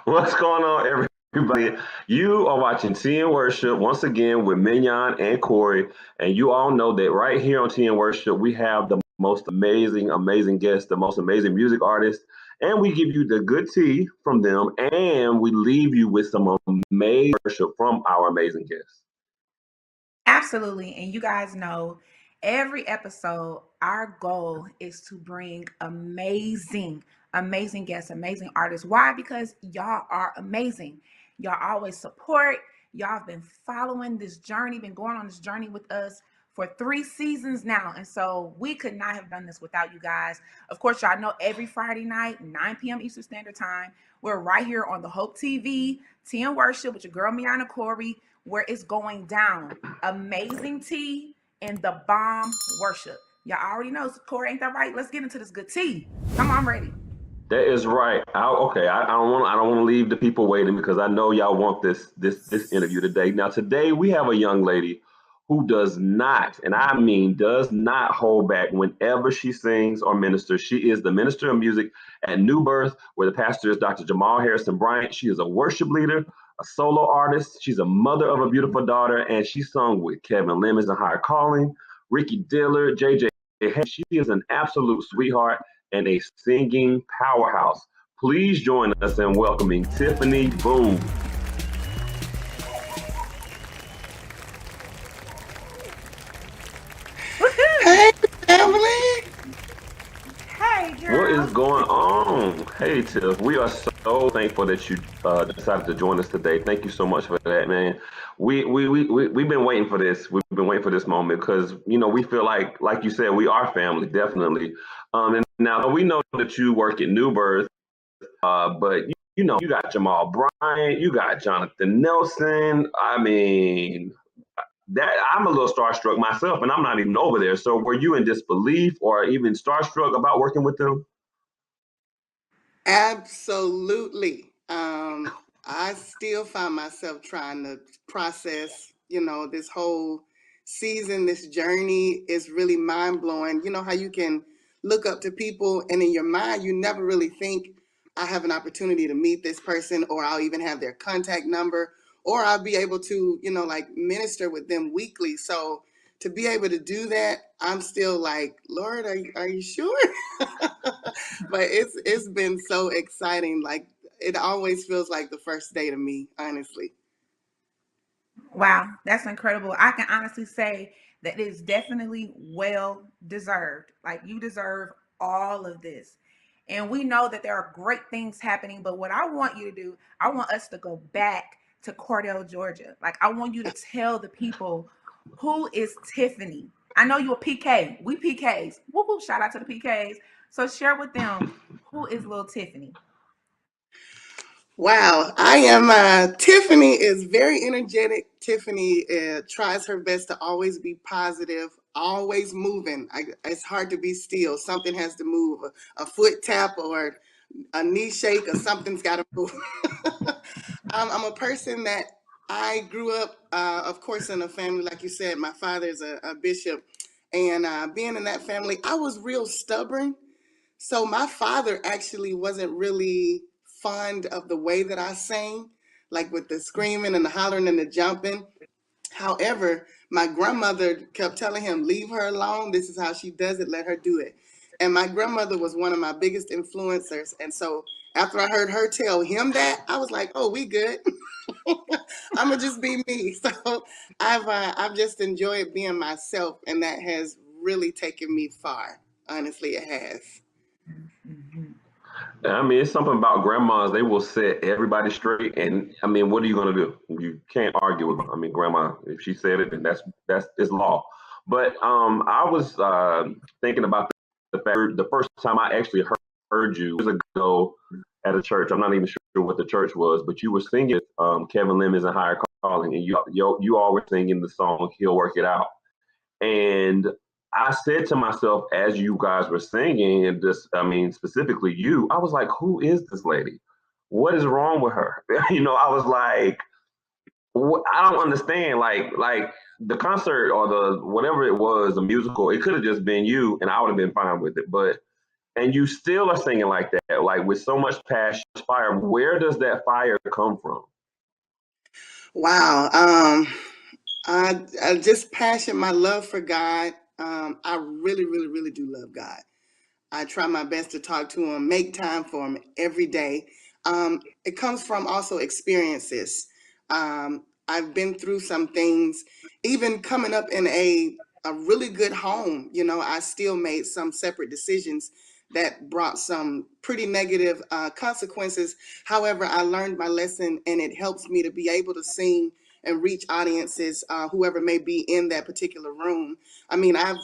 What's going on, everybody? You are watching Tea and Worship once again with Mignon and Corey. And you all know that right here on Tea and Worship, we have the most amazing, amazing guests, the most amazing music artists. And we give you the good tea from them. And we leave you with some amazing worship from our amazing guests. Absolutely. And you guys know every episode, our goal is to bring amazing guests, amazing artists. Why? Because y'all are amazing. Y'all always support. Y'all have been following this journey, been going on this journey with us for 3 seasons now. And so we could not have done this without you guys. Of course, y'all know every Friday night, 9 p.m. Eastern Standard Time, we're right here on the Hope TV, Tea and Worship with your girl, Miana Corey, where it's going down. Amazing tea and the bomb worship. Y'all already know, Corey, ain't that right? Let's get into this good tea. Come on, I'm ready. That is right. I don't want to leave the people waiting because I know y'all want this interview today. Now today we have a young lady who does not, and I mean does not hold back whenever she sings or ministers. She is the minister of music at New Birth, where the pastor is Dr. Jamal Harrison Bryant. She is a worship leader, a solo artist. She's a mother of a beautiful daughter, and she sung with Kevin Lemons and Higher Calling, Ricky Dillard, JJ. She is an absolute sweetheart and a singing powerhouse. Please join us in welcoming Tiffany Boone. Hey, family. Hey, What is girl. going on? Hey, Tiff. We are so thankful that you decided to join us today. Thank you so much for that, man. We've been waiting for this. We've been waiting for this moment because, we feel like you said, we are family, definitely. And now we know that you work at New Birth. But you got Jamal Bryant, you got Jonathan Nelson. I mean, that I'm a little starstruck myself, and I'm not even over there. So, were you in disbelief or even starstruck about working with them? Absolutely. I still find myself trying to process, this whole season, this journey is really mind blowing. You know how you can look up to people and in your mind, you never really think I have an opportunity to meet this person, or I'll even have their contact number, or I'll be able to, like minister with them weekly. So to be able to do that, I'm still like, Lord, are you sure? But it's been so exciting. Like it always feels like the first day to me, honestly. Wow, that's incredible. I can honestly say that it is definitely well deserved. Like you deserve all of this. And we know that there are great things happening, but what I want you to do, I want us to go back to Cordell, Georgia. Like I want you to tell the people who is Tiffany. I know you're a PK. We PKs. Whoop whoop, shout out to the PKs. So share with them who is little Tiffany. Wow, I am. Tiffany is very energetic. Tiffany tries her best to always be positive, always moving. It's hard to be still. Something has to move. A foot tap or a knee shake or something's got to move. I'm a person that I grew up, of course, in a family, like you said, my father is a bishop. And being in that family, I was real stubborn. So my father actually wasn't really fond of the way that I sang, like with the screaming and the hollering and the jumping. However, my grandmother kept telling him, leave her alone. This is how she does it. Let her do it. And my grandmother was one of my biggest influencers. And so after I heard her tell him that, I was like, oh, we good. I'm gonna just be me. So I've just enjoyed being myself, and that has really taken me far. Honestly, it has. Mhm. I mean, it's something about grandmas. They will set everybody straight, and I mean, what are you going to do? You can't argue with them. I mean, grandma, if she said it, then that's it's law. But I was thinking about the fact the first time I actually heard you years ago at a church. I'm not even sure what the church was, but you were singing Kevin Lemons and Higher Calling, and you all were singing the song "He'll Work It Out." And I said to myself, as you guys were singing, and just, I mean, specifically you, I was like, who is this lady? What is wrong with her? I was like, I don't understand. Like the concert or the whatever it was, the musical, it could have just been you, and I would have been fine with it. But and you still are singing like that, like with so much passion, fire. Where does that fire come from? Wow. I just passion my love for God. I really, really, really do love God. I try my best to talk to him, make time for him every day. It comes from also experiences. I've been through some things, even coming up in a really good home. I still made some separate decisions that brought some pretty negative consequences. However, I learned my lesson, and it helps me to be able to sing and reach audiences, whoever may be in that particular room. I mean, I've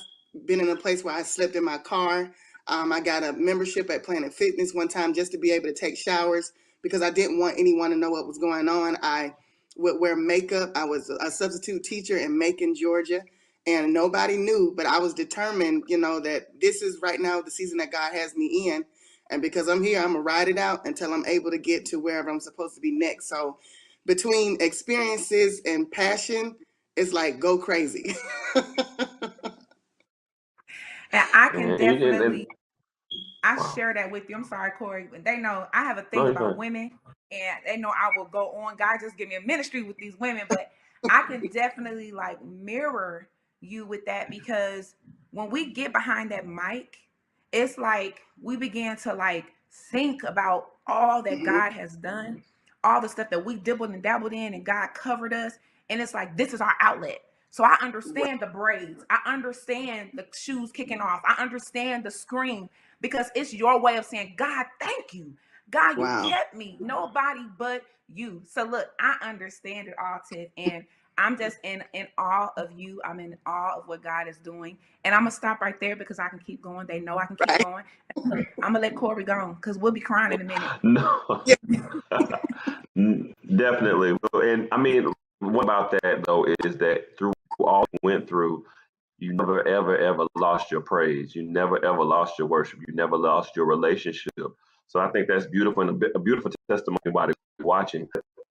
been in a place where I slept in my car. I got a membership at Planet Fitness one time just to be able to take showers because I didn't want anyone to know what was going on. I would wear makeup. I was a substitute teacher in Macon, Georgia, and nobody knew, but I was determined, that this is right now the season that God has me in. And because I'm here, I'm going to ride it out until I'm able to get to wherever I'm supposed to be next. So between experiences and passion, it's like go crazy. And I can And definitely I wow, share that with you. I'm sorry, Corey. But they know I have a no, thing you're about fine. women, and they know I will go on. God just give me a ministry with these women, but I can definitely like mirror you with that because when we get behind that mic, it's like we begin to like think about all that Mhm. God has done, all the stuff that we dibbled and dabbled in, and God covered us. And it's like this is our outlet. So I understand the braids. I understand the shoes kicking off. I understand the scream because it's your way of saying, God, thank you. God, you Wow. kept me. Nobody but you. So look, I understand it all, Tiff, and I'm just in awe of you. I'm in awe of what God is doing. And I'm gonna stop right there because I can keep going. They know I can keep Right. going. Look, I'm gonna let Corey go on because we'll be crying in a minute. No. Yeah. Definitely. And I mean, what about that though is that through all you went through, you never ever ever lost your praise. You never ever lost your worship. You never lost your relationship. So I think that's beautiful and a beautiful testimony while they're watching.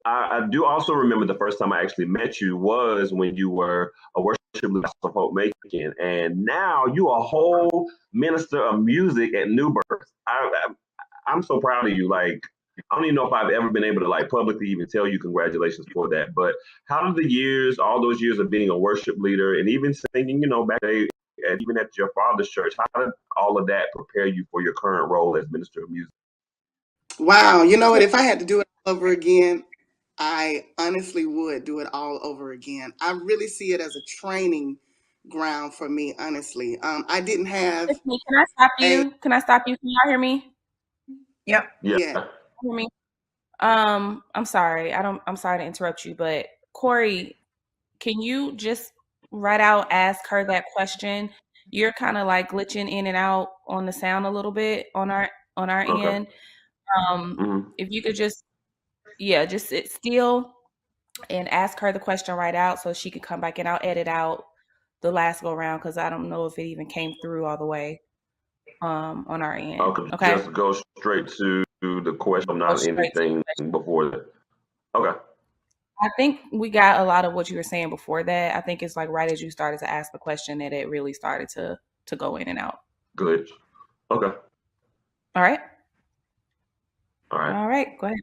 I do also remember the first time I actually met you was when you were a worship leader of Hope Macon, and now you are a whole minister of music at New Birth. I'm so proud of you. Like I don't even know if I've ever been able to like publicly even tell you congratulations for that. But how did the years, all those years of being a worship leader and even singing, back then, and even at your father's church, how did all of that prepare you for your current role as minister of music? Wow. You know what? If I had to do it all over again, I honestly would do it all over again. I really see it as a training ground for me, honestly. I didn't have Tiffany, can I stop a, you? Can I stop you? Can y'all hear me? Yep. Yeah. yeah. Hear me? I'm sorry. I'm sorry to interrupt you, but Corey, can you just right out ask her that question? You're kind of like glitching in and out on the sound a little bit on our Okay. end. Hmm. If you could just just sit still and ask her the question right out so she could come back and I'll edit out the last go round because I don't know if it even came through all the way on our end. Okay. Okay. Just go straight to the question, Go not straight to the anything question. before that. Okay. I think we got a lot of what you were saying before that. I think it's like right as you started to ask the question that it really started to go in and out. Good. Okay. All right. All right. All right. Go ahead.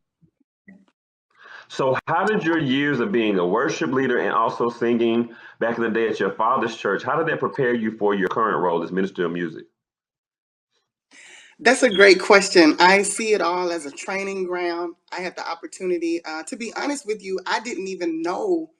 So, how did your years of being a worship leader and also singing back in the day at your father's church, how did that prepare you for your current role as minister of music? That's a great question. I see it all as a training ground. I had the opportunity, to be honest with you, I didn't even know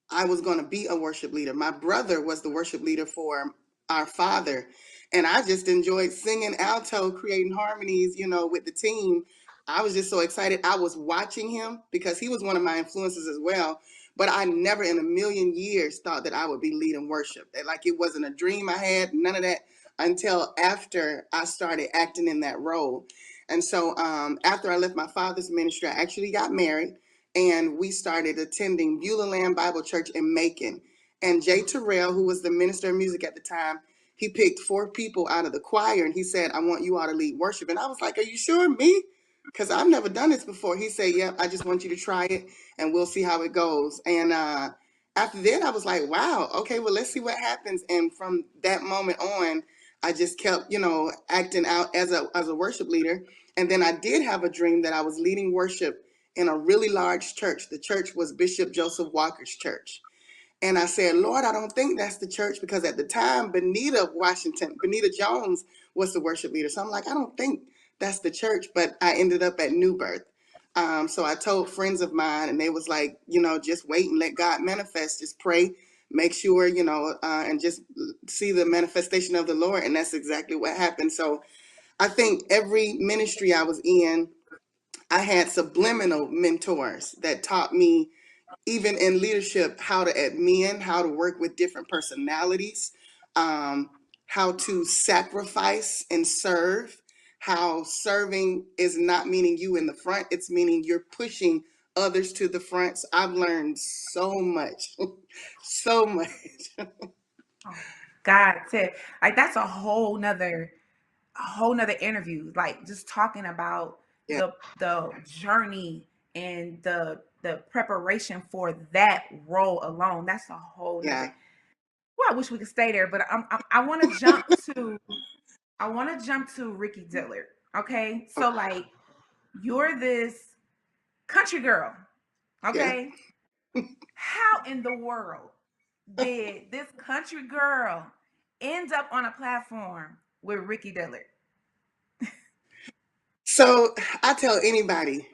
I was going to be a worship leader. My brother was the worship leader for our Father. And I just enjoyed singing alto, creating harmonies, with the team. I was just so excited. I was watching him because he was one of my influences as well. But I never in a million years thought that I would be leading worship. Like it wasn't a dream I had, none of that until after I started acting in that role. And so after I left my father's ministry, I actually got married and we started attending Beulah Land Bible Church in Macon. And Jay Terrell, who was the minister of music at the time, he picked 4 people out of the choir and he said, I want you all to lead worship. And I was like, are you sure, me? Because I've never done this before. He said, yep, I just want you to try it and we'll see how it goes. And after that, I was like, wow, okay, well, let's see what happens. And from that moment on, I just kept, acting out as a worship leader. And then I did have a dream that I was leading worship in a really large church. The church was Bishop Joseph Walker's church. And I said, Lord, I don't think that's the church because at the time, Benita Jones was the worship leader. So I'm like, I don't think that's the church, but I ended up at New Birth. So I told friends of mine and they was like, just wait and let God manifest, just pray, make sure, and just see the manifestation of the Lord. And that's exactly what happened. So I think every ministry I was in, I had subliminal mentors that taught me even in leadership, how to admin, how to work with different personalities, how to sacrifice and serve, how serving is not meaning you in the front, it's meaning you're pushing others to the front. So I've learned so much, so much. Oh, God, Tiff, like that's a whole nother interview. Like just talking about Yeah, the journey and the preparation for that role alone. That's a whole yeah. nother. Well, I wish we could stay there, but I want to jump to Ricky Dillard. Okay, so Okay, like you're this country girl. yeah. Okay, how in the world did this country girl end up on a platform with Ricky Dillard? So I tell anybody,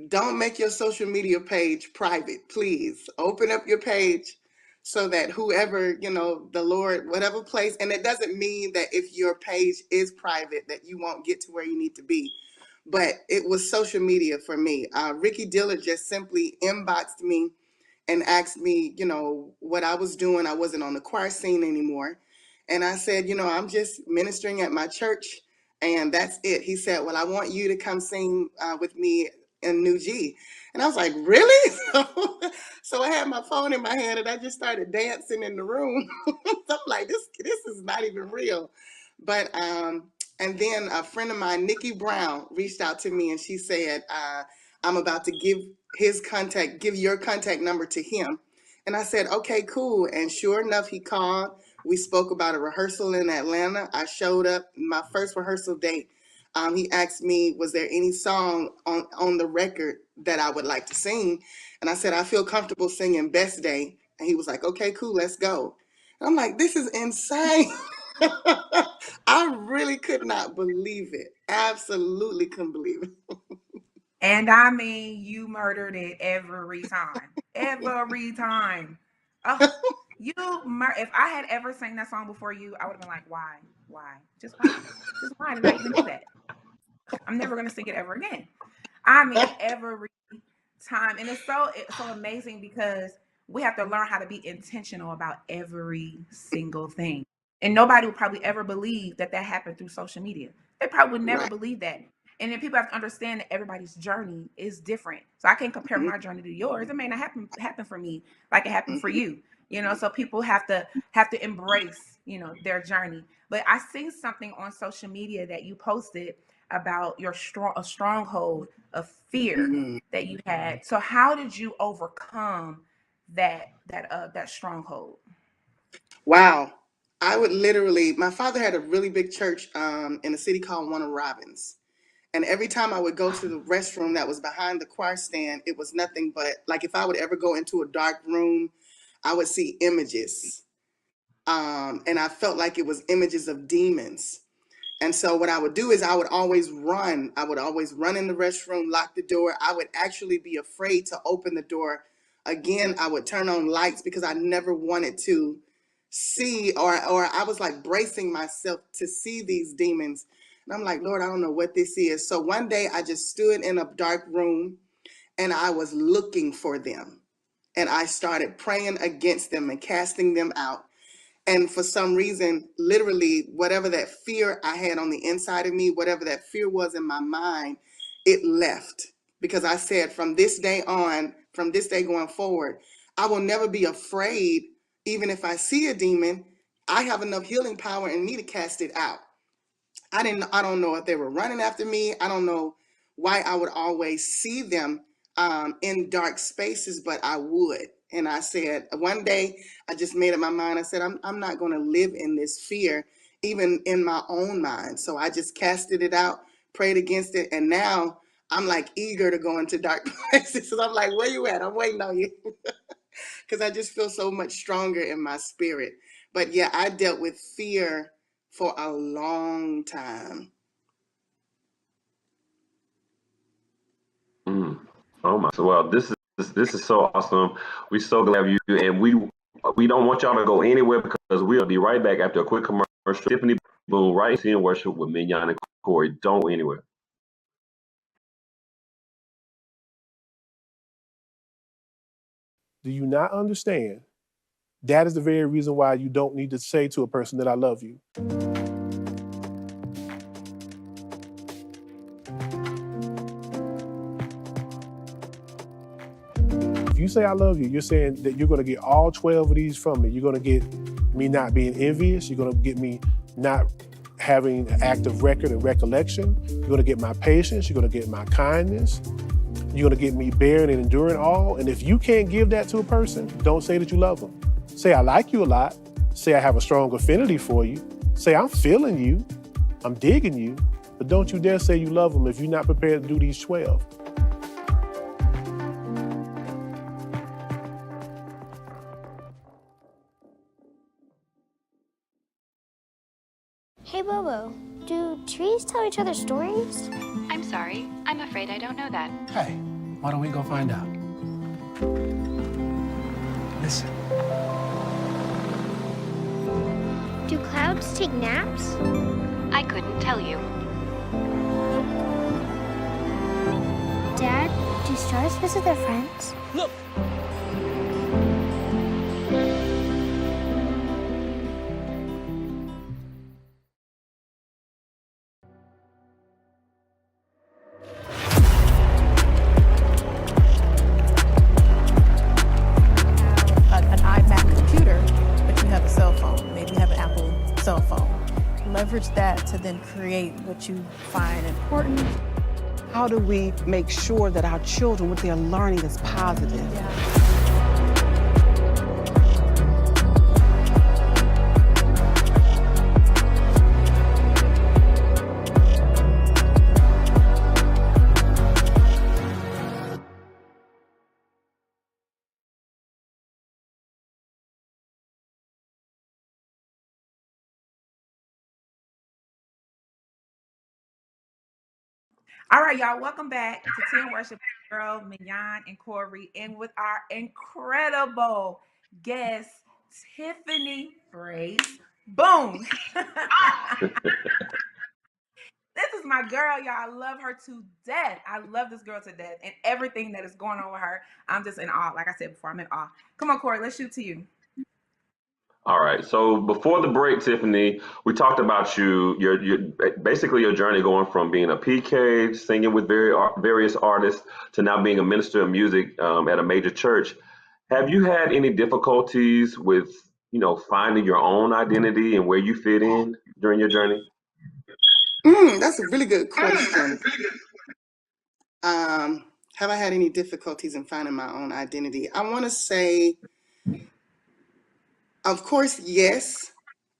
don't make your social media page private, please. Open up your page so that whoever, the Lord, whatever place, and it doesn't mean that if your page is private that you won't get to where you need to be. But it was social media for me. Ricky Dillard just simply inboxed me and asked me, what I was doing. I wasn't on the choir scene anymore. And I said, I'm just ministering at my church and that's it. He said, well, I want you to come sing with me in New G. And I was like, really? So I had my phone in my hand and I just started dancing in the room. So I'm like, this is not even real. But and then a friend of mine, Nikki Brown, reached out to me and she said, I'm about to give your contact number to him. And I said, okay, cool. And sure enough, he called. We spoke about a rehearsal in Atlanta. I showed up, my first rehearsal date. He asked me, was there any song on the record that I would like to sing? And I said, I feel comfortable singing Best Day. And he was like, okay, cool, let's go. And I'm like, this is insane. I really could not believe it. Absolutely couldn't believe it. And I mean, you murdered it every time. Every time. Oh, if I had ever sang that song before you, I would have been like, why? Why? Just why? Just why did I even do that? I'm never gonna sing it ever again. I mean, every time. And it's so amazing because we have to learn how to be intentional about every single thing. And nobody would probably ever believe that that happened through social media. They probably would never Right. believe that. And then people have to understand that everybody's journey is different. So I can't compare Mhm, my journey to yours. It may not happen for me like it happened for mhm. you. So people have to embrace, their journey. But I seen something on social media that you posted about a stronghold of fear Mhm. that you had. So how did you overcome that stronghold? Wow. I would literally, my father had a really big church in a city called Warner Robins. And every time I would go to the restroom that was behind the choir stand, it was nothing but like if I would ever go into a dark room, I would see images. And I felt like it was images of demons. And so what I would do is I would always run. I would always run in the restroom, lock the door. I would actually be afraid to open the door. Again, I would turn on lights because I never wanted to see, or I was like bracing myself to see these demons. And I'm like, Lord, I don't know what this is. So one day I just stood in a dark room and I was looking for them. And I started praying against them and casting them out. And for some reason, literally, whatever that fear I had on the inside of me, whatever that fear was in my mind, it left. Because I said, from this day on, from this day going forward, I will never be afraid. Even if I see a demon, I have enough healing power in me to cast it out. I don't know if they were running after me. I don't know why I would always see them in dark spaces, but I would. And I said, one day I just made up my mind. I said, I'm not going to live in this fear, even in my own mind. So I just casted it out, prayed against it. And now I'm like eager to go into dark places. So I'm like, where you at? I'm waiting on you. Because I just feel so much stronger in my spirit. But yeah, I dealt with fear for a long time. Oh my! So well, this is so awesome. We're so glad you, and we don't want y'all to go anywhere because we'll be right back after a quick commercial. Tiffany Boone, right here in worship with Mignon and Corey. Don't go anywhere. Do you not understand? That is the very reason why you don't need to say to a person that I love you. If you say I love you, you're saying that you're going to get all 12 of these from me. You're going to get me not being envious. You're going to get me not having an active record and recollection. You're going to get my patience. You're going to get my kindness. You're going to get me bearing and enduring all. And if you can't give that to a person, don't say that you love them. Say I like you a lot. Say I have a strong affinity for you. Say I'm feeling you. I'm digging you. But don't you dare say you love them if you're not prepared to do these 12. Hey, Bobo, do trees tell each other stories? I'm sorry. I'm afraid I don't know that. Hey, why don't we go find out? Listen. Do clouds take naps? I couldn't tell you. Dad, do stars visit their friends? Look! Leverage that to then create what you find important. How do we make sure that our children, what they're learning, is positive? Yeah. All right, y'all, welcome back to 10 Worship Girl, Mignon and Corey, and with our incredible guest, Tiffany Boone. This is my girl, y'all. I love her to death. I love this girl to death and everything that is going on with her. I'm just in awe. Like I said before, I'm in awe. Come on, Corey, let's shoot to you. All right. So before the break, Tiffany, we talked about your basically your journey going from being a PK, singing with various artists, to now being a minister of music at a major church. Have you had any difficulties with, finding your own identity and where you fit in during your journey? That's a really good question. Have I had any difficulties in finding my own identity? I want to say, of course, yes.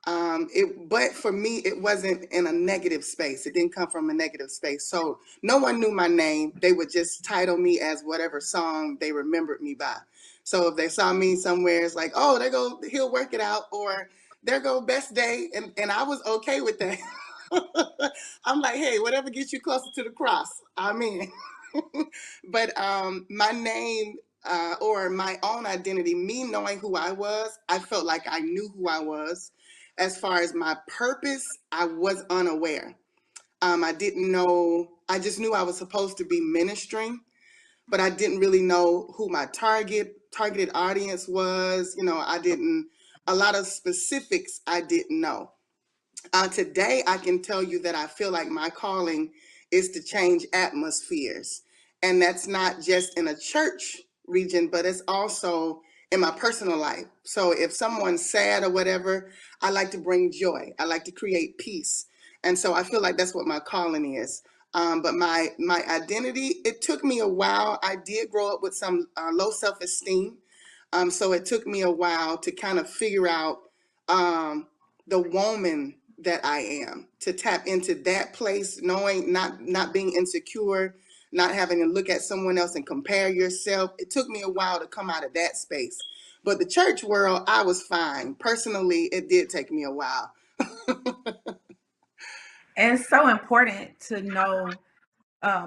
But for me, it wasn't in a negative space. It didn't come from a negative space. So no one knew my name. They would just title me as whatever song they remembered me by. So if they saw me somewhere, it's like, oh, there go, he'll work it out, or there go best day. And I was okay with that. I'm like, hey, whatever gets you closer to the cross, I'm in. But my name or my own identity, me knowing who I was, I felt like I knew who I was. As far as my purpose, I was unaware. I didn't know, I just knew I was supposed to be ministering, but I didn't really know who my targeted audience was. You know, a lot of specifics I didn't know. Today, I can tell you that I feel like my calling is to change atmospheres. And that's not just in a church region, but it's also in my personal life. So if someone's sad or whatever, I like to bring joy. I like to create peace. And so I feel like that's what my calling is. But my identity, it took me a while. I did grow up with some low self-esteem. So it took me a while to kind of figure out the woman that I am, to tap into that place, knowing, not being insecure, not having to look at someone else and compare yourself. It took me a while to come out of that space. But the church world, I was fine. Personally, it did take me a while. And it's so important to know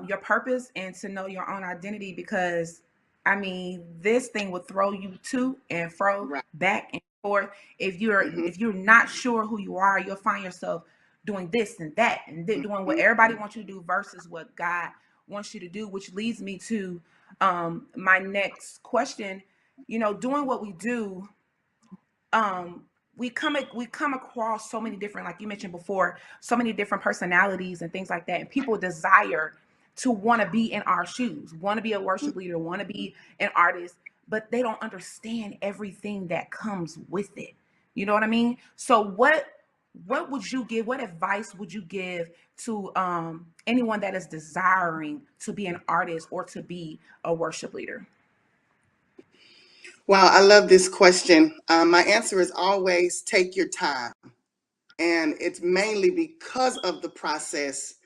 your purpose and to know your own identity, because I mean, this thing will throw you to and fro, Right. back and forth. If you're not sure who you are, you'll find yourself doing this and that and doing what everybody wants you to do versus what God wants you to do, which leads me to my next question. You know, doing what we do, we come across so many different, like you mentioned before, so many different personalities and things like that, and people desire to want to be in our shoes, want to be a worship leader, want to be an artist, but they don't understand everything that comes with it. You know what I mean? So what would you give, what advice would you give to anyone that is desiring to be an artist or to be a worship leader? Wow, I love this question. My answer is always take your time. And it's mainly because of the process.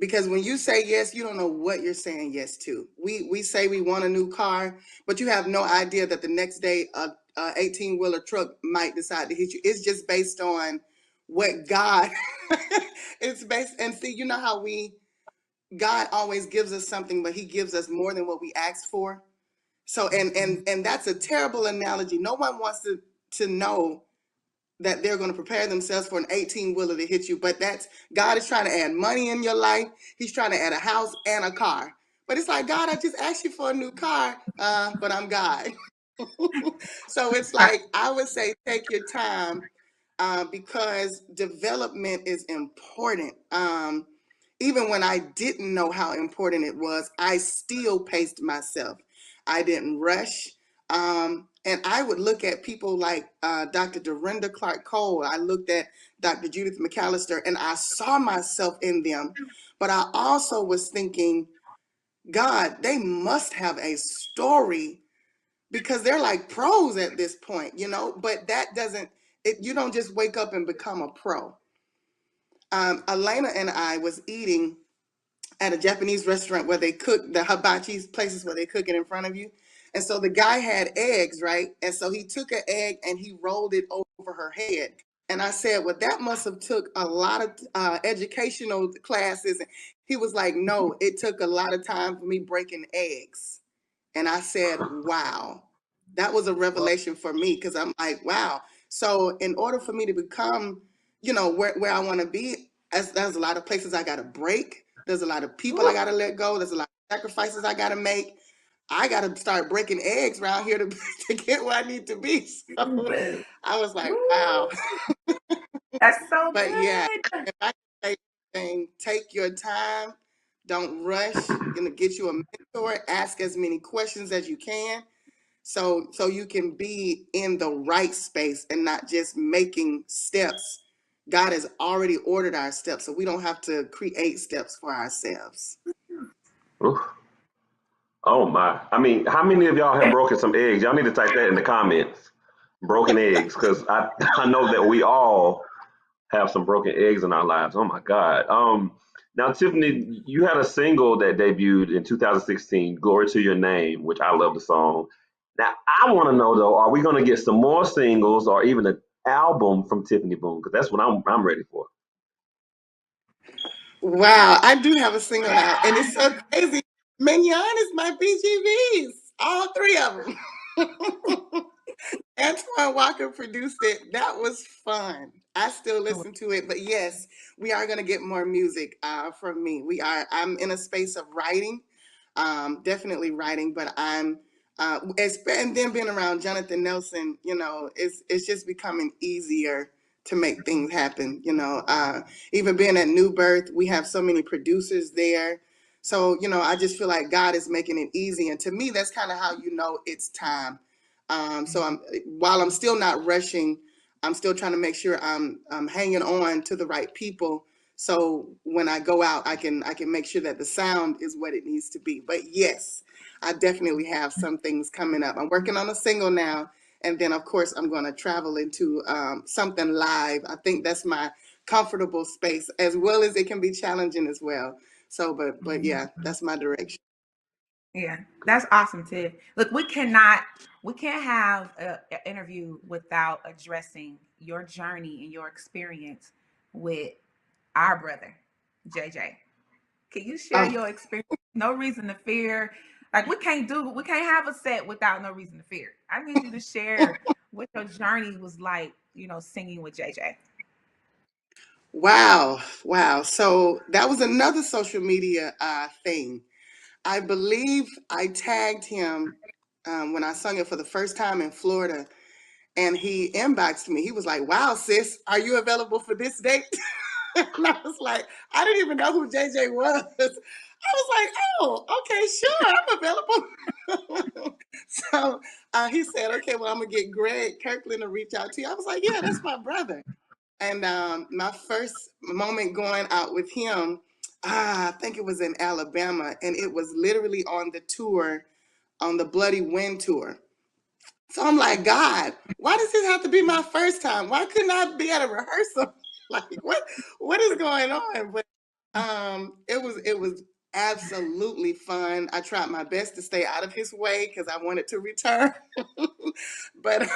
Because when you say yes, you don't know what you're saying yes to. We say we want a new car, but you have no idea that the next day a 18-wheeler truck might decide to hit you. It's just based on what God it's based. And see, you know how God always gives us something, but he gives us more than what we asked for. So and that's a terrible analogy. No one wants to know that they're going to prepare themselves for an 18-wheeler to hit you. But that's, God is trying to add money in your life. He's trying to add a house and a car. But it's like, God, I just asked you for a new car, but I'm God. So it's like, I would say take your time, because development is important. Even when I didn't know how important it was, I still paced myself. I didn't rush. And I would look at people like Dr. Dorinda Clark Cole. I looked at Dr. Judith McAllister, and I saw myself in them. But I also was thinking, God, they must have a story, because they're like pros at this point, you know? But that doesn't, you don't just wake up and become a pro. Elena and I was eating at a Japanese restaurant where they cook the hibachi places where they cook it in front of you. And so the guy had eggs, right? And so he took an egg and he rolled it over her head. And I said, well, that must have took a lot of educational classes. He was like, no, it took a lot of time for me breaking eggs. And I said, wow, that was a revelation for me, because I'm like, wow. So in order for me to become, you know, where I want to be, there's a lot of places I got to break. There's a lot of people I got to let go. There's a lot of sacrifices I got to make. I got to start breaking eggs around here to get where I need to be. So I was like, wow. That's so But yeah, good. if I can say anything, take your time. Don't rush. Gonna get you a mentor. Ask as many questions as you can, so you can be in the right space and not just making steps. God has already ordered our steps, so we don't have to create steps for ourselves. Oof. Oh my! I mean, how many of y'all have broken some eggs? Y'all need to type that in the comments. Broken eggs, because I know that we all have some broken eggs in our lives. Oh my God. Now Tiffany, you had a single that debuted in 2016, "Glory to Your Name," which I love the song. Now I want to know though, are we going to get some more singles or even an album from Tiffany Boone? Because that's what I'm ready for. Wow, I do have a single out, and it's so crazy. Mignon is my BGVs. all three of them. Antoine Walker produced it. That was fun. I still listen to it, but yes, we are going to get more music from me. I'm in a space of writing, definitely writing, but and then being around Jonathan Nelson, it's just becoming easier to make things happen. Even being at New Birth, we have so many producers there. So, I just feel like God is making it easy. And to me, that's kind of how it's time. So while I'm still not rushing, I'm still trying to make sure I'm hanging on to the right people. So when I go out, I can make sure that the sound is what it needs to be. But yes, I definitely have some things coming up. I'm working on a single now, and then of course I'm going to travel into something live. I think that's my comfortable space, as well as it can be challenging as well. So, but yeah, that's my direction. Yeah, that's awesome, Tiff. Look, we can't have an interview without addressing your journey and your experience with our brother, JJ. Can you share Oh, your experience? No Reason to Fear. Like we can't have a set without No Reason to Fear. I need you to share what your journey was like, singing with JJ. wow, wow. So that was another social media thing. I believe I tagged him when I sung it for the first time in Florida, and he inboxed me. He was like, "Wow, sis, are you available for this date?" And I was like, I didn't even know who JJ was. I was like, "Oh, okay, sure, I'm available." So he said, "Okay, well, I'm gonna get Greg Kirkland to reach out to you." I was like, "Yeah, that's my brother." And my first moment going out with him, I think it was in Alabama, and it was literally on the tour, on the Bloody Wind tour. So I'm like, God, why does this have to be my first time? Why couldn't I be at a rehearsal? Like, what is going on? But it was absolutely fun. I tried my best to stay out of his way because I wanted to return. But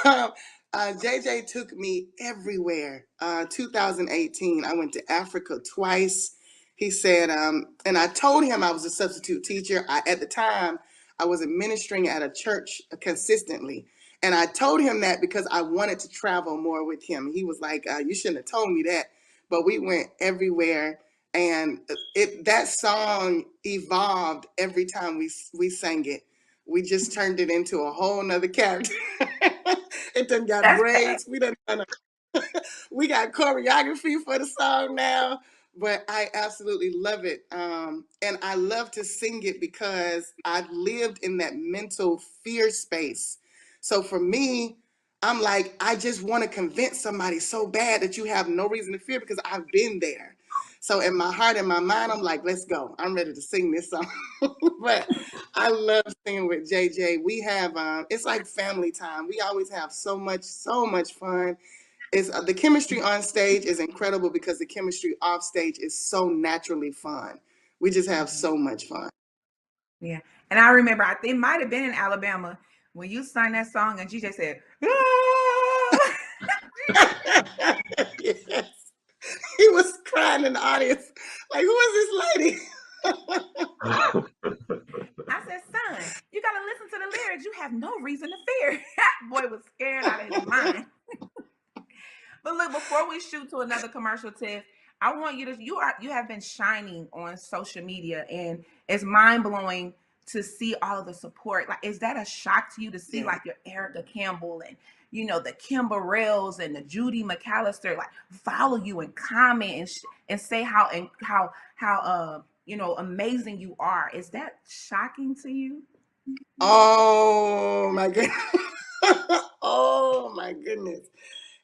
JJ took me everywhere. 2018, I went to Africa twice. He said, and I told him I was a substitute teacher. At the time, I was administering at a church consistently. And I told him that because I wanted to travel more with him. He was like, "You shouldn't have told me that." But we went everywhere, and that song evolved every time we sang it. We just turned it into a whole nother character. It done got That's bad. braids. We got choreography for the song now, but I absolutely love it. And I love to sing it because I've lived in that mental fear space. So for me, I'm like, I just want to convince somebody so bad that you have no reason to fear because I've been there. So in my heart and my mind, I'm like, let's go. I'm ready to sing this song. But I love singing with JJ. We have it's like family time. We always have so much fun. Is the chemistry on stage is incredible because the chemistry off stage is so naturally fun. We just have so much fun. Yeah. And I remember it might have been in Alabama when you sang that song and GJ said, "Ah!" Yes. He was crying in the audience, like, who is this lady? I said, "Son, you gotta listen to the lyrics. You have no reason to fear." That boy was scared out of his mind. But look, before we shoot to another commercial, Tiff, I want you have been shining on social media, and it's mind blowing to see all of the support. Like, is that a shock to you to see Yeah. like your Erica Campbell and the Kimber Rails and the Judy McAllister like follow you and comment and say how amazing you are? Is that shocking to you? Oh my goodness. Oh my goodness.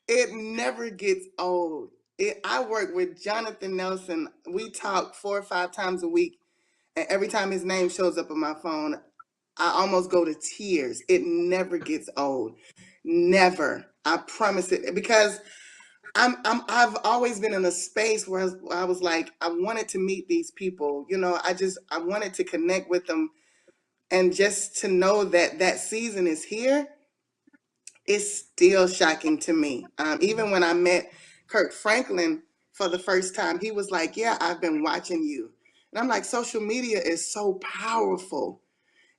It never gets old. I work with Jonathan Nelson. We talk 4 or 5 times a week. And every time his name shows up on my phone, I almost go to tears. It never gets old. Never. I promise it. Because I've always been in a space where I was like, I wanted to meet these people. I wanted to connect with them, and just to know that that season is here is still shocking to me. Even when I met Kirk Franklin for the first time, he was like, "Yeah, I've been watching you." And I'm like, social media is so powerful.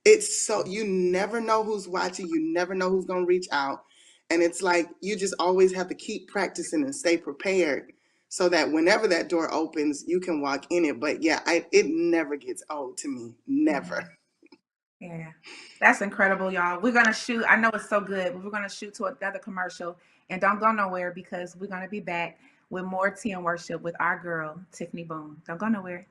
it's so, you never know who's watching, you never know who's going to reach out. And it's like you just always have to keep practicing and stay prepared so that whenever that door opens, you can walk in it. But yeah, it never gets old to me. Never. Yeah, that's incredible, y'all. We're gonna shoot. I know it's so good, but we're gonna shoot to another commercial, and don't go nowhere because we're gonna be back with more tea and worship with our girl Tiffany Boone. Don't go nowhere.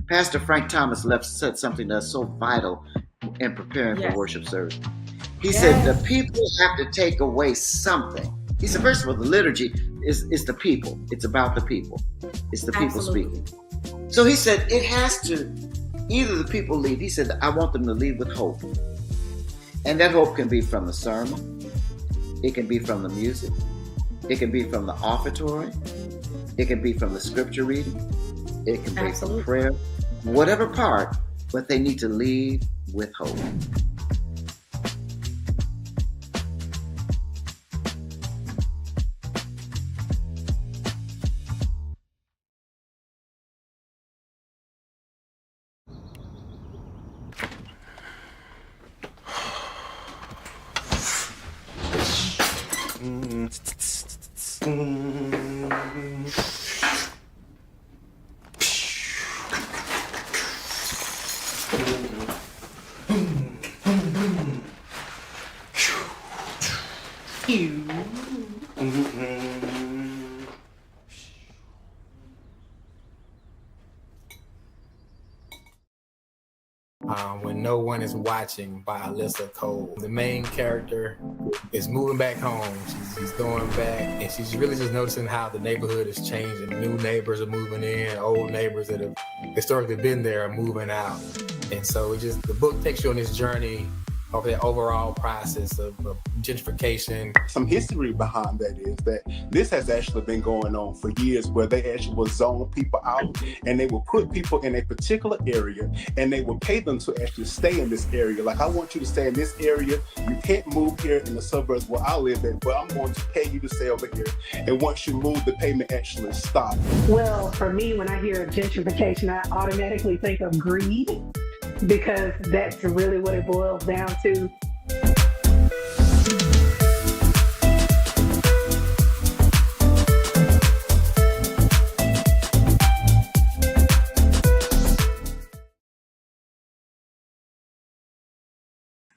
Pastor Frank Thomas left said something that's so vital in preparing for Yes. worship service. He said the people have to take away something. He said, first of all, the liturgy is the people. It's about the people. It's the people Absolutely. speaking. So he said it has to, either the people leave. He said, I want them to leave with hope. And that hope can be from the sermon. It can be from the music. It can be from the offertory. It can be from the scripture reading. It can be from prayer. Whatever part, but they need to leave with hope. When No One Is Watching by Alyssa Cole. The main character is moving back home. She's going back, and she's really just noticing how the neighborhood is changing. New neighbors are moving in, old neighbors that have historically been there are moving out. And so the book takes you on this journey of the overall process of gentrification. Some history behind that is that this has actually been going on for years, where they actually will zone people out, and they will put people in a particular area, and they will pay them to actually stay in this area. Like, I want you to stay in this area. You can't move here in the suburbs where I live in, but I'm going to pay you to stay over here. And once you move, the payment actually stops. Well, for me, when I hear gentrification, I automatically think of greed, because that's really what it boils down to.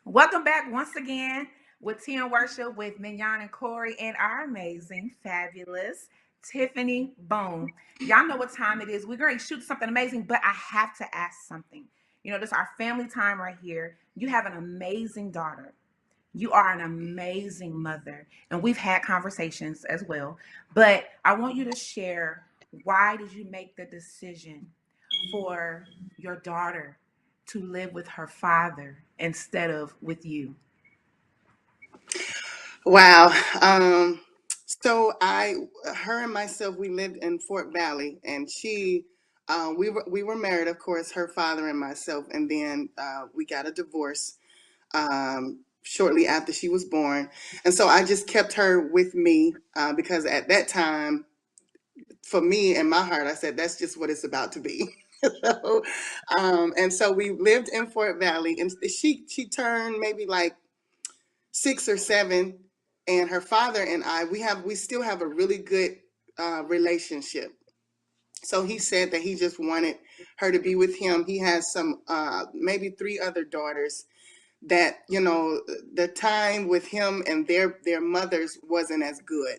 Welcome back once again with Tea and Worship with Mignon and Corey and our amazing, fabulous Tiffany Boone. Y'all know what time it is. We're going to shoot something amazing, but I have to ask something. You know, this is our family time right here. You have an amazing daughter. You are an amazing mother. And we've had conversations as well. But I want you to share, why did you make the decision for your daughter to live with her father instead of with you? Wow. So her and myself, we lived in Fort Valley, and we were married, of course, her father and myself, and then we got a divorce shortly after she was born. And so I just kept her with me because at that time, for me, in my heart, I said, that's just what it's about to be. And so we lived in Fort Valley, and she turned maybe like 6 or 7, and her father and I, we still have a really good relationship. So he said that he just wanted her to be with him. He has some maybe 3 other daughters that, you know, the time with him and their mothers wasn't as good.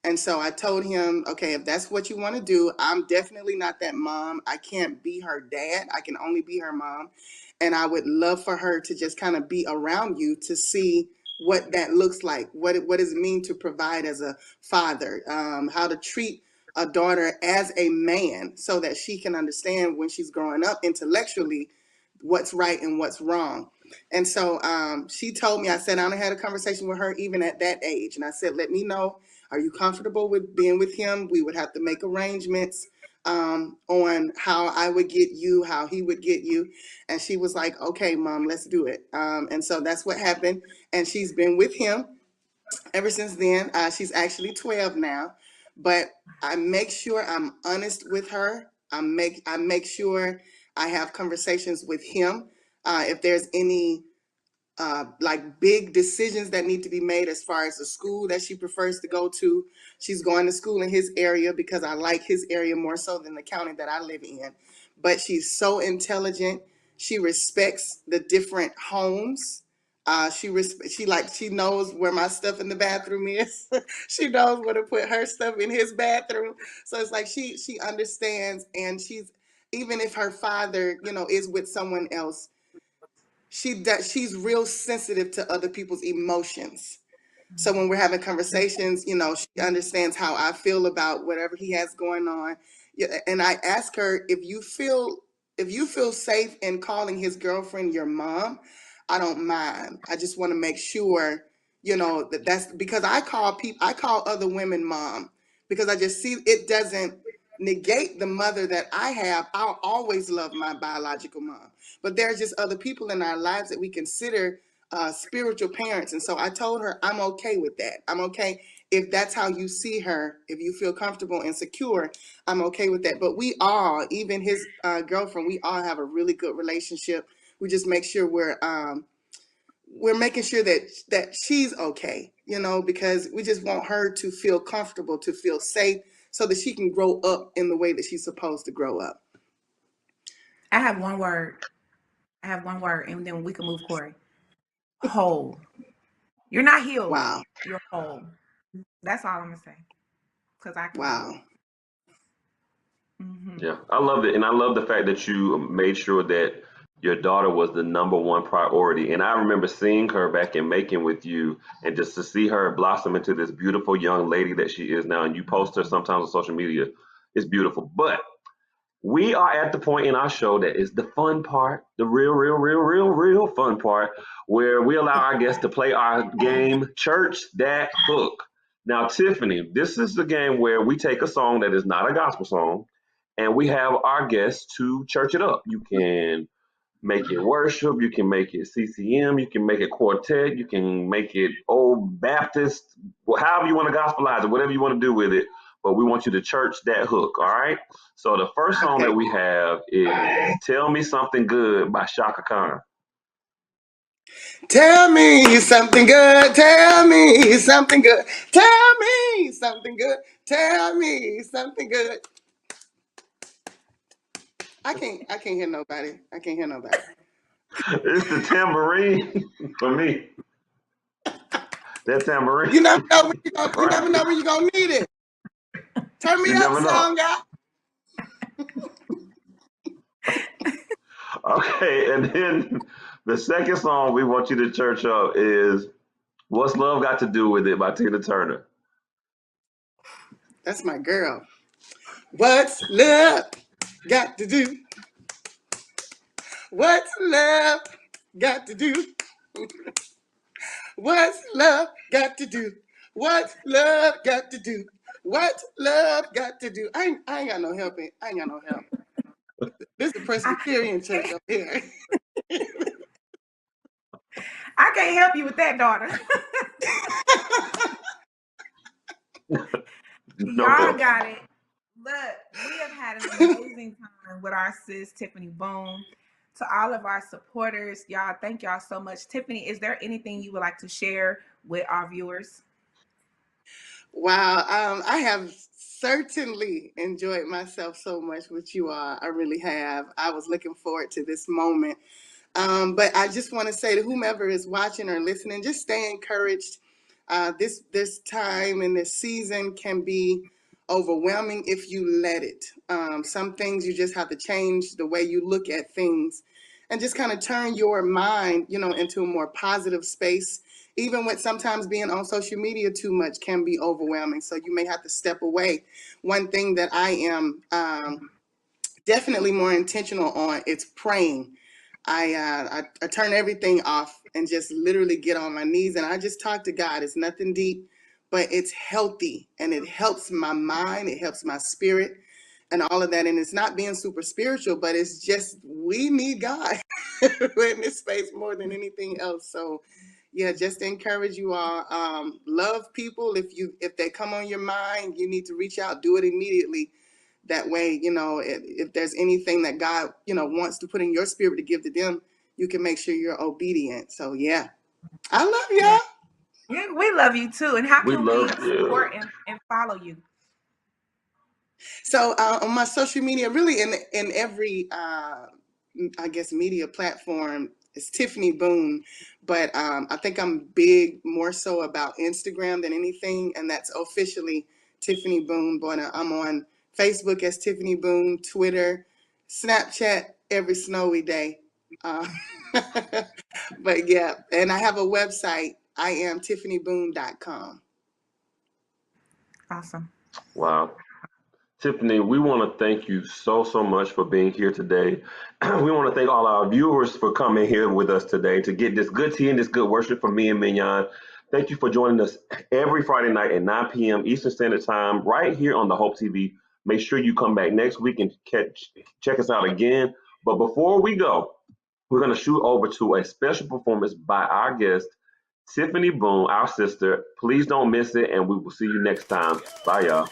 And so I told him, okay, if that's what you want to do, I'm definitely not that mom. I can't be her dad. I can only be her mom. And I would love for her to just kind of be around you to see what that looks like, what does it mean to provide as a father, how to treat a daughter as a man so that she can understand when she's growing up intellectually what's right and what's wrong. And so she told me, I sat down and had a conversation with her even at that age. And I said, let me know, are you comfortable with being with him? We would have to make arrangements on how I would get you, how he would get you. And she was like, okay, mom, let's do it. And so that's what happened. And she's been with him ever since then. She's actually 12 now. but I make sure I'm honest with her. I make sure I have conversations with him. If there's any like big decisions that need to be made as far as the school that she prefers to go to. She's going to school in his area because I like his area more so than the county that I live in. But she's so intelligent. She respects the different homes. She knows where my stuff in the bathroom is. She knows where to put her stuff in his bathroom. So it's like she understands, and even if her father, is with someone else, she's real sensitive to other people's emotions. So when we're having conversations, she understands how I feel about whatever he has going on. Yeah, and I ask her, if you feel safe in calling his girlfriend your mom, I don't mind. I just want to make sure, that's because I call other women mom, because I just see it doesn't negate the mother that I have. I'll always love my biological mom, but there's just other people in our lives that we consider spiritual parents. And so I told her I'm okay with that. I'm okay if that's how you see her. If you feel comfortable and secure, I'm okay with that. But we all, even his girlfriend, we all have a really good relationship. We just make sure we're making sure that she's okay, because we just want her to feel comfortable, to feel safe, so that she can grow up in the way that she's supposed to grow up. I have one word, and then we can move, Corey. Whole. You're not healed. Wow. You're whole. That's all I'm gonna say. Because I can. Wow. Mm-hmm. Yeah, I love it, and I love the fact that you made sure that your daughter was the number one priority. And I remember seeing her back in Macon with you, and just to see her blossom into this beautiful young lady that she is now. And you post her sometimes on social media. It's beautiful. But we are at the point in our show that is the fun part, the real fun part, where we allow our guests to play our game, Church That Hook. Now, Tiffany, this is the game where we take a song that is not a gospel song, and we have our guests to church it up. You can make it worship, you can make it CCM, you can make it quartet, you can make it old Baptist, however you want to gospelize it, whatever you want to do with it. But we want you to church that hook, all right? So the first song that we have is Tell Me Something Good by Shaka Khan. Tell me something good. Tell me something good. Tell me something good. Tell me something good. I can't hear nobody. I can't hear nobody. It's the tambourine for me. That tambourine. You never know when you're gonna need it. Turn me up, song guy. Okay, and then the second song we want you to church up is What's Love Got to Do With It by Tina Turner. That's my girl. What's love got to do? What's love got to do? What's love got to do? What's love got to do? What's love got to do? I ain't got no help. I ain't got no help. This is a Presbyterian church up here. I can't help you with that, daughter. Y'all got it. Look, we have had an amazing time with our sis, Tiffany Boone. To all of our supporters, y'all, thank y'all so much. Tiffany, is there anything you would like to share with our viewers? Wow, I have certainly enjoyed myself so much with you all. I really have. I was looking forward to this moment. But I just want to say to whomever is watching or listening, just stay encouraged. This time and this season can be overwhelming if you let it. Some things you just have to change the way you look at things, and just kind of turn your mind, into a more positive space. Even with sometimes being on social media too much can be overwhelming. So you may have to step away. One thing that I am definitely more intentional on is praying. I turn everything off and just literally get on my knees and I just talk to God. It's nothing deep, but it's healthy and it helps my mind. It helps my spirit and all of that. And it's not being super spiritual, but it's just, we need God in this space more than anything else. So yeah, just to encourage you all, love people. If they come on your mind, you need to reach out, do it immediately. That way, if there's anything that God, wants to put in your spirit to give to them, you can make sure you're obedient. So yeah, I love y'all. Yeah, we love you too. And how We can we love you. support and follow you? So on my social media, really in every I guess media platform, it's Tiffany Boone. But I think I'm big more so about Instagram than anything, and that's officially Tiffany Boone. But I'm on Facebook as Tiffany Boone, Twitter, Snapchat every snowy day. But yeah, and I have a website. I am tiffanyboone.com. Awesome. Wow. Tiffany, we want to thank you so much for being here today. We want to thank all our viewers for coming here with us today to get this good tea and this good worship from me and Mignon. Thank you for joining us every Friday night at 9 p.m. Eastern Standard Time right here on the Hope TV. Make sure you come back next week and check us out again. But before we go, we're going to shoot over to a special performance by our guest, Tiffany Boone, our sister. Please don't miss it, and we will see you next time. Bye, y'all.